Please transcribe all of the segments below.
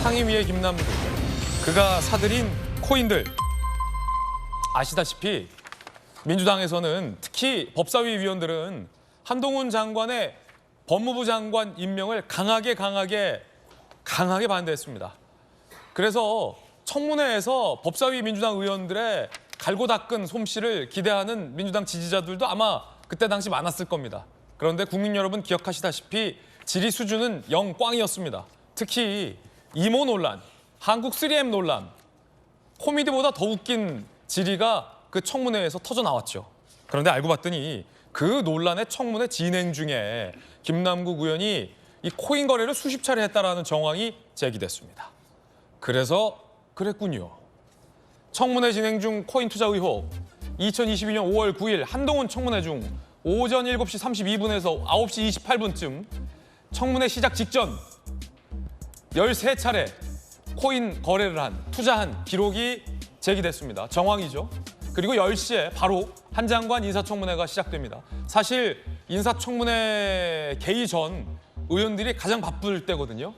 상임위의 김남국, 그가 사들인 코인들. 아시다시피 민주당에서는 특히 법사위 위원들은 한동훈 장관의 법무부 장관 임명을 강하게 반대했습니다. 그래서 청문회에서 법사위 민주당 의원들의 갈고 닦은 솜씨를 기대하는 민주당 지지자들도 아마 그때 당시 많았을 겁니다. 그런데 국민 여러분 기억하시다시피 질의 수준은 영꽝이었습니다. 특히 이모 논란, 한국 3M 논란, 코미디보다 더 웃긴 질의가 그 청문회에서 터져 나왔죠. 그런데 알고 봤더니 그 논란의 청문회 진행 중에 김남국 의원이 이 코인 거래를 수십 차례 했다라는 정황이 제기됐습니다. 그래서 그랬군요. 청문회 진행 중 코인 투자 의혹. 2022년 5월 9일 한동훈 청문회 중 오전 7시 32분에서 9시 28분쯤 청문회 시작 직전 13차례 코인 거래를 투자한 기록이 제기됐습니다. 정황이죠. 그리고 10시에 바로 한 장관 인사청문회가 시작됩니다. 사실 인사청문회 개의 전 의원들이 가장 바쁠 때거든요.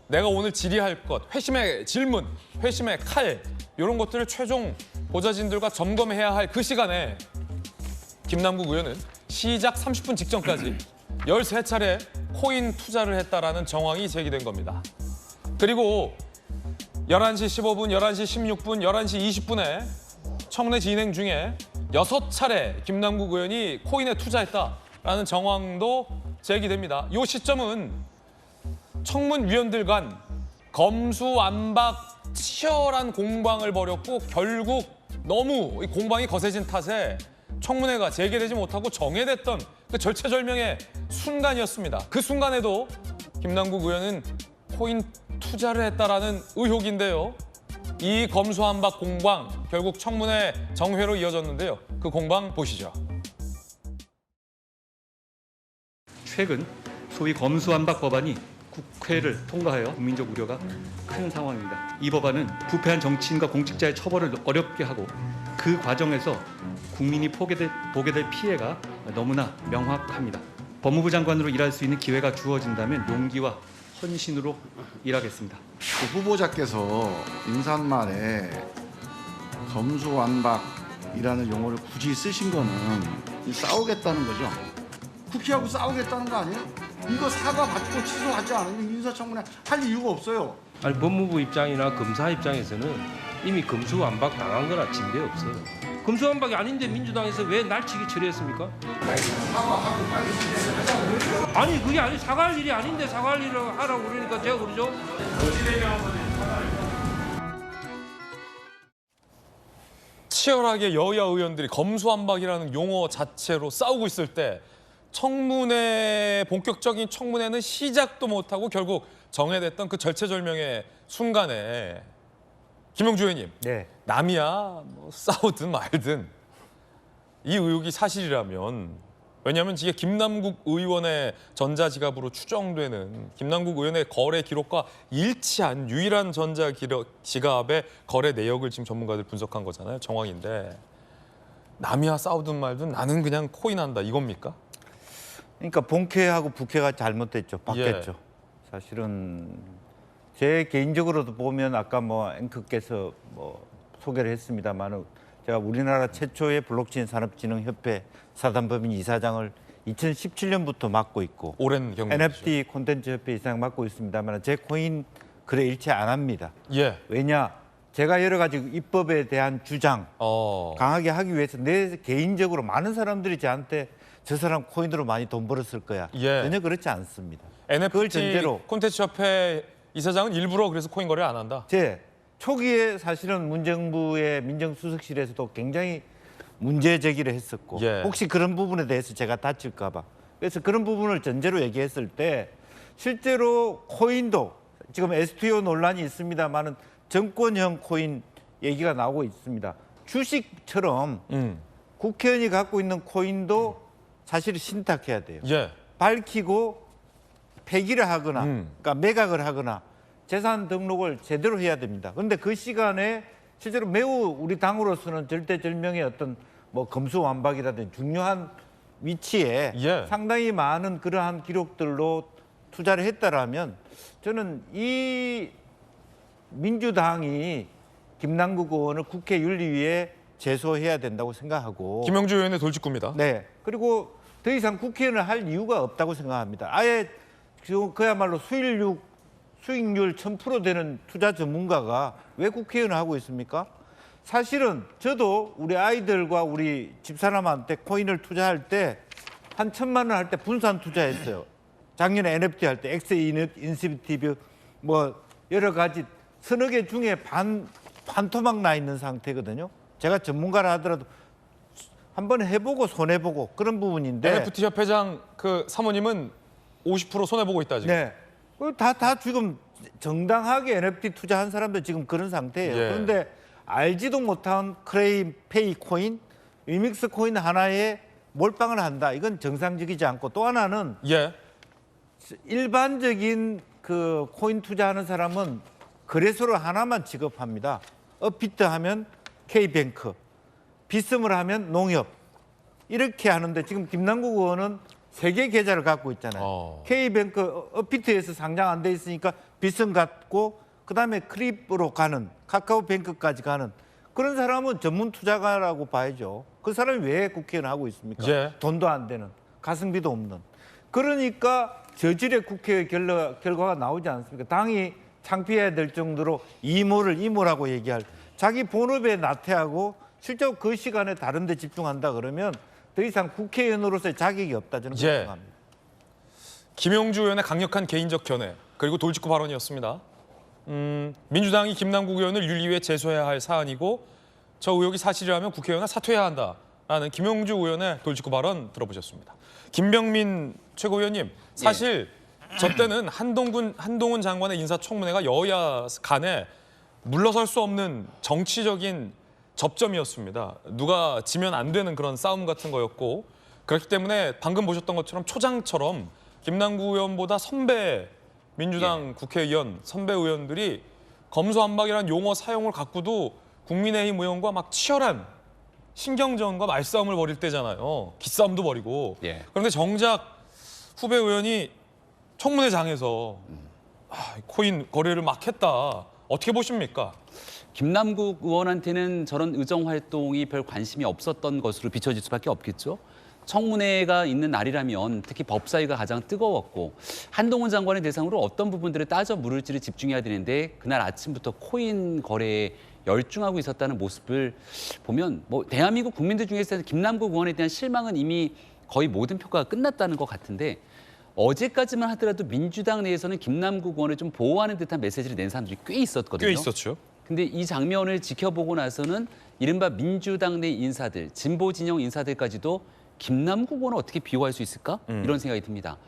내가 오늘 질의할 것, 회심의 질문, 회심의 칼 이런 것들을 최종 보좌진들과 점검해야 할 그 시간에 김남국 의원은 시작 30분 직전까지 13차례 코인 투자를 했다라는 정황이 제기된 겁니다. 그리고 11시 15분, 11시 16분, 11시 20분에 청문회 진행 중에 6차례 김남국 의원이 코인에 투자했다라는 정황도 제기됩니다. 이 시점은 청문위원들 간 검수완박 치열한 공방을 벌였고 결국 너무 이 공방이 거세진 탓에 청문회가 재개되지 못하고 정회됐던 그 절체절명의 순간이었습니다. 그 순간에도 김남국 의원은 코인 투자를 했다라는 의혹인데요. 이 검수완박 공방 결국 청문회 정회로 이어졌는데요. 그 공방 보시죠. 최근 소위 검수완박 법안이 국회를 통과하여 국민적 우려가 큰 상황입니다. 이 법안은 부패한 정치인과 공직자의 처벌을 어렵게 하고 그 과정에서 국민이 보게 될 피해가 너무나 명확합니다. 법무부 장관으로 일할 수 있는 기회가 주어진다면 용기와 헌신으로 일하겠습니다. 그 후보자께서 인사말에 검수완박이라는 용어를 굳이 쓰신 거는 싸우겠다는 거죠. 국회하고 싸우겠다는 거 아니에요? 이거 사과 받고 취소하지 않으면 인사청문회 할 이유가 없어요. 아니 법무부 입장이나 검사 입장에서는 이미 검수완박 당한 거나 진배 없어요. 검수완박이 아닌데 민주당에서 왜 날치기 처리했습니까? 아니 그게 아니 사과할 일이 아닌데 사과할 일을 하라고 그러니까 제가 그러죠. 치열하게 여야 의원들이 검수완박이라는 용어 자체로 싸우고 있을 때 청문회, 본격적인 청문회는 시작도 못하고 결국 정회됐던 그 절체절명의 순간에 김영주 의원님, 네. 남이야 뭐 싸우든 말든 이 의혹이 사실이라면, 왜냐하면 이게 김남국 의원의 전자지갑으로 추정되는 김남국 의원의 거래 기록과 일치한 유일한 전자지갑의 거래 내역을 지금 전문가들 분석한 거잖아요. 정황인데 남이야 싸우든 말든 나는 그냥 코인한다 이겁니까? 그러니까 본캐하고 부캐가 잘못됐죠. 바뀌었죠. 사실은 제 개인적으로도 보면 아까 뭐 앵커께서 뭐 소개를 했습니다만 제가 우리나라 최초의 블록체인 산업진흥협회 사단법인 이사장을 2017년부터 맡고 있고 오랜 경력이죠. NFT 콘텐츠 협회 이사장 맡고 있습니다만 제 코인 거래 일치 안 합니다. 예. 왜냐? 제가 여러 가지 입법에 대한 주장 강하게 하기 위해서 내 개인적으로 많은 사람들이 저한테 저 사람 코인으로 많이 돈 벌었을 거야. 예. 전혀 그렇지 않습니다. 그걸 NFT 전제로 콘텐츠 협회 이사장은 일부러 그래서 코인 거래를 안 한다. 제 초기에 사실은 문정부의 민정수석실에서도 굉장히 문제 제기를 했었고 예. 혹시 그런 부분에 대해서 제가 다칠까 봐. 그래서 그런 부분을 전제로 얘기했을 때 실제로 코인도 지금 STO 논란이 있습니다만은 정권형 코인 얘기가 나오고 있습니다. 주식처럼 국회의원이 갖고 있는 코인도 사실 신탁해야 돼요. 예. 밝히고 폐기를 하거나 그러니까 매각을 하거나 재산 등록을 제대로 해야 됩니다. 그런데 그 시간에 실제로 매우 우리 당으로서는 절대절명의 어떤 뭐 검수완박이라든지 중요한 위치에 예. 상당히 많은 그러한 기록들로 투자를 했다라면 저는 이 민주당이 김남국 의원을 국회 윤리위에 제소해야 된다고 생각하고 김영주 의원의 돌직구입니다. 네. 그리고 더 이상 국회의원을 할 이유가 없다고 생각합니다. 아예 지금 그야말로 수익률 1000% 되는 투자 전문가가 왜 국회의원을 하고 있습니까? 사실은 저도 우리 아이들과 우리 집사람한테 코인을 투자할 때 한 1000만 원 할 때 분산 투자했어요. 작년에 NFT 할 때 엑스 인센티브 뭐 여러 가지 서너 개 중에 반토막 나 있는 상태거든요. 제가 전문가라 하더라도 한번 해보고 손해보고 그런 부분인데 NFT 협회장 그 사모님은 50% 손해보고 있다 지금. 네. 다 지금 정당하게 NFT 투자한 사람들 지금 그런 상태예요. 예. 그런데 알지도 못한 크레이페이 코인, 위믹스 코인 하나에 몰빵을 한다. 이건 정상적이지 않고 또 하나는 예. 일반적인 그 코인 투자하는 사람은 거래소를 하나만 취급합니다. 업비트 하면 K뱅크, 비스물 하면 농협 이렇게 하는데 지금 김남국 의원은 3개 계좌를 갖고 있잖아요. K뱅크 업비트에서 상장 안 돼 있으니까 비스물 갖고 그다음에 크립으로 가는 카카오뱅크까지 가는 그런 사람은 전문 투자가라고 봐야죠. 그 사람이 왜 국회의원 하고 있습니까? 예. 돈도 안 되는 가성비도 없는. 그러니까 저질의 국회 결과가 나오지 않습니까? 당이 창피해야 될 정도로 이모라고 얘기할 자기 본업에 나태하고 실제로 그 시간에 다른 데 집중한다 그러면 더 이상 국회의원으로서의 자격이 없다 저는 그렇게 예. 생각합니다. 김영주 의원의 강력한 개인적 견해 그리고 돌직구 발언이었습니다. 민주당이 김남국 의원을 윤리위에 제소해야 할 사안이고 저 의혹이 사실이라면 국회의원을 사퇴해야 한다라는 김영주 의원의 돌직구 발언 들어보셨습니다. 김병민 최고위원님, 사실 저 때는 한동훈 장관의 인사청문회가 여야 간에 물러설 수 없는 정치적인 접점이었습니다. 누가 지면 안 되는 그런 싸움 같은 거였고 그렇기 때문에 방금 보셨던 것처럼 초장처럼 김남국 의원보다 선배 민주당 국회의원, 선배 의원들이 검수완박이라는 용어 사용을 갖고도 국민의힘 의원과 막 치열한 신경전과 말싸움을 벌일 때잖아요. 기싸움도 벌이고. 예. 그런데 정작 후배 의원이 청문회장에서 코인 거래를 막 했다. 어떻게 보십니까? 김남국 의원한테는 저런 의정 활동이 별 관심이 없었던 것으로 비춰질 수밖에 없겠죠. 청문회가 있는 날이라면 특히 법사위가 가장 뜨거웠고 한동훈 장관의 대상으로 어떤 부분들을 따져 물을지를 집중해야 되는데 그날 아침부터 코인 거래에 열중하고 있었다는 모습을 보면 뭐 대한민국 국민들 중에서 김남국 의원에 대한 실망은 이미 거의 모든 표가 끝났다는 것 같은데 어제까지만 하더라도 민주당 내에서는 김남국 의원을 좀 보호하는 듯한 메시지를 낸 사람들이 꽤 있었거든요. 꽤 있었죠. 근데 이 장면을 지켜보고 나서는 이른바 민주당 내 인사들, 진보 진영 인사들까지도 김남국 의원을 어떻게 비호할 수 있을까? 이런 생각이 듭니다.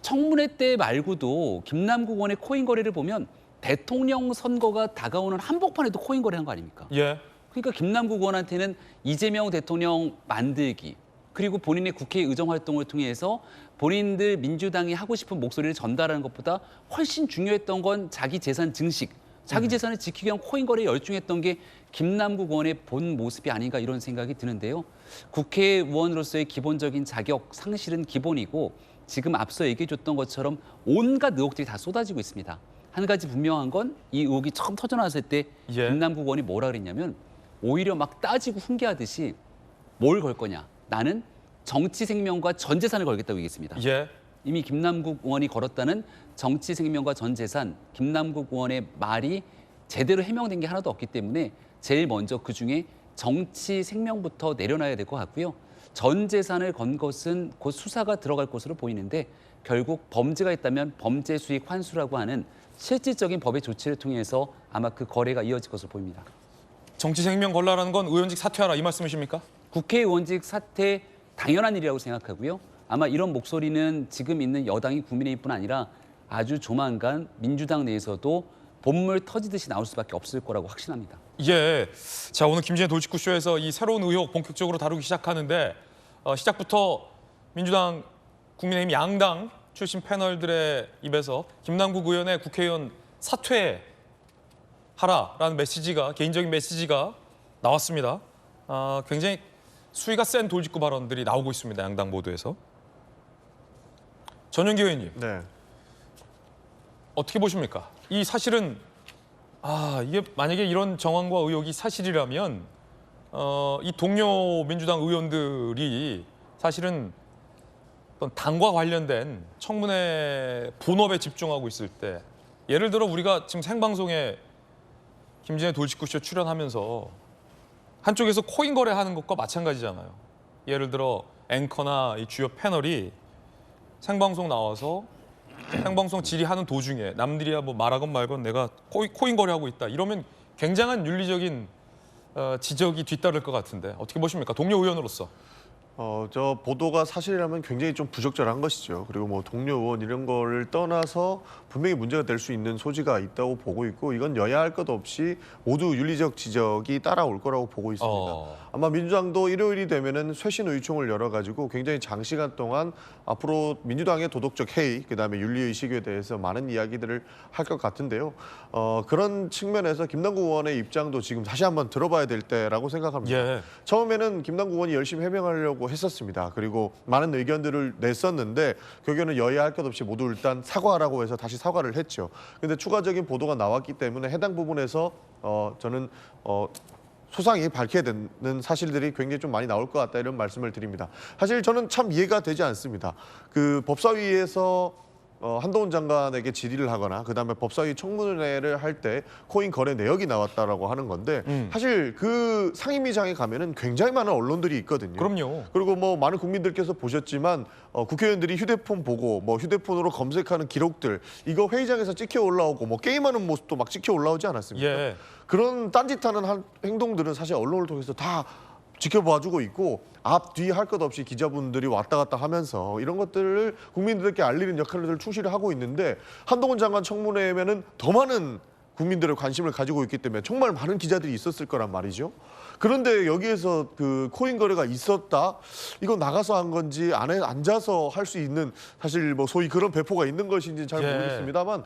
청문회 때 말고도 김남국 의원의 코인 거래를 보면 대통령 선거가 다가오는 한복판에도 코인 거래한 거 아닙니까? 예. 그러니까 김남국 의원한테는 이재명 대통령 만들기 그리고 본인의 국회 의정 활동을 통해서 본인들 민주당이 하고 싶은 목소리를 전달하는 것보다 훨씬 중요했던 건 자기 재산 증식, 자기 재산을 지키기 위한 코인 거래에 열중했던 게 김남국 의원의 본 모습이 아닌가 이런 생각이 드는데요. 국회의원으로서의 기본적인 자격 상실은 기본이고 지금 앞서 얘기해줬던 것처럼 온갖 의혹들이 다 쏟아지고 있습니다. 한 가지 분명한 건 이 의혹이 처음 터져나왔을 때 예. 김남국 의원이 뭐라 그랬냐면 오히려 막 따지고 훈계하듯이 뭘 걸 거냐. 나는 정치 생명과 전 재산을 걸겠다고 얘기했습니다. 예. 이미 김남국 의원이 걸었다는 정치 생명과 전 재산, 김남국 의원의 말이 제대로 해명된 게 하나도 없기 때문에 제일 먼저 그중에 정치 생명부터 내려놔야 될 것 같고요. 전 재산을 건 것은 곧 수사가 들어갈 것으로 보이는데 결국 범죄가 있다면 범죄 수익 환수라고 하는 실질적인 법의 조치를 통해서 아마 그 거래가 이어질 것으로 보입니다. 정치 생명 걸라라는 건 의원직 사퇴하라 이 말씀이십니까? 국회의원직 사퇴 당연한 일이라고 생각하고요. 아마 이런 목소리는 지금 있는 여당이 국민의힘뿐 아니라 아주 조만간 민주당 내에서도 본물 터지듯이 나올 수밖에 없을 거라고 확신합니다. 예. 자, 오늘 김진애 돌직구쇼에서 이 새로운 의혹 본격적으로 다루기 시작하는데 시작부터 민주당, 국민의힘 양당 출신 패널들의 입에서 김남국 의원의 국회의원 사퇴하라라는 메시지가 개인적인 메시지가 나왔습니다. 굉장히 수위가 센 돌직구 발언들이 나오고 있습니다. 양당 모두에서. 전용기 의원님. 네. 어떻게 보십니까? 이 사실은 이게 만약에 이런 정황과 의혹이 사실이라면 이 동료 민주당 의원들이 사실은 어떤 당과 관련된 청문회 본업에 집중하고 있을 때, 예를 들어 우리가 지금 생방송에 김진애 돌직구쇼 출연하면서 한쪽에서 코인 거래하는 것과 마찬가지잖아요. 예를 들어 앵커나 이 주요 패널이 생방송 나와서 생방송 질의하는 도중에 남들이야 뭐 말하건 말건 내가 코인 거래하고 있다 이러면 굉장한 윤리적인 지적이 뒤따를 것 같은데 어떻게 보십니까? 동료 의원으로서. 저 보도가 사실이라면 굉장히 좀 부적절한 것이죠. 그리고 뭐 동료 의원 이런 거를 떠나서 분명히 문제가 될 수 있는 소지가 있다고 보고 있고, 이건 여야 할 것 없이 모두 윤리적 지적이 따라올 거라고 보고 있습니다. 아마 민주당도 일요일이 되면은 쇄신 의총을 열어가지고 굉장히 장시간 동안 앞으로 민주당의 도덕적 해이, 그다음에 윤리의식에 대해서 많은 이야기들을 할 것 같은데요. 그런 측면에서 김남국 의원의 입장도 지금 다시 한번 들어봐야 될 때라고 생각합니다. 예. 처음에는 김남국 의원이 열심히 해명하려고 했었습니다. 그리고 많은 의견들을 냈었는데 결국에는 여야 할 것 없이 모두 일단 사과하라고 해서 다시 사과를 했죠. 그런데 추가적인 보도가 나왔기 때문에 해당 부분에서 저는 소상히 밝혀야 되는 사실들이 굉장히 좀 많이 나올 것 같다, 이런 말씀을 드립니다. 사실 저는 참 이해가 되지 않습니다. 그 법사위에서 한동훈 장관에게 질의를 하거나 그다음에 법사위 청문회를 할 때 코인 거래 내역이 나왔다라고 하는 건데, 사실 그 상임위장에 가면은 굉장히 많은 언론들이 있거든요. 그럼요. 그리고 뭐 많은 국민들께서 보셨지만 국회의원들이 휴대폰 보고 뭐 휴대폰으로 검색하는 기록들, 이거 회의장에서 찍혀 올라오고 뭐 게임하는 모습도 막 찍혀 올라오지 않았습니까? 예. 그런 딴짓하는 행동들은 사실 언론을 통해서 다 지켜봐주고 있고, 앞, 뒤 할 것 없이 기자분들이 왔다 갔다 하면서 이런 것들을 국민들에게 알리는 역할을 충실히 하고 있는데, 한동훈 장관 청문회에는 더 많은 국민들의 관심을 가지고 있기 때문에 정말 많은 기자들이 있었을 거란 말이죠. 그런데 여기에서 그 코인 거래가 있었다, 이거 나가서 한 건지 안에 앉아서 할 수 있는, 사실 뭐 소위 그런 배포가 있는 것인지 잘 예. 모르겠습니다만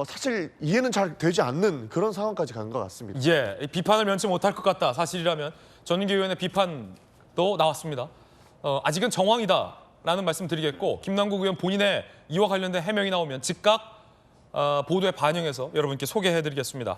사실 이해는 잘 되지 않는 그런 상황까지 간 것 같습니다. 예, 이 비판을 면치 못할 것 같다. 사실이라면 전인기 의원의 비판도 나왔습니다. 아직은 정황이다라는 말씀드리겠고, 김남국 의원 본인의 이와 관련된 해명이 나오면 즉각 보도에 반영해서 여러분께 소개해드리겠습니다.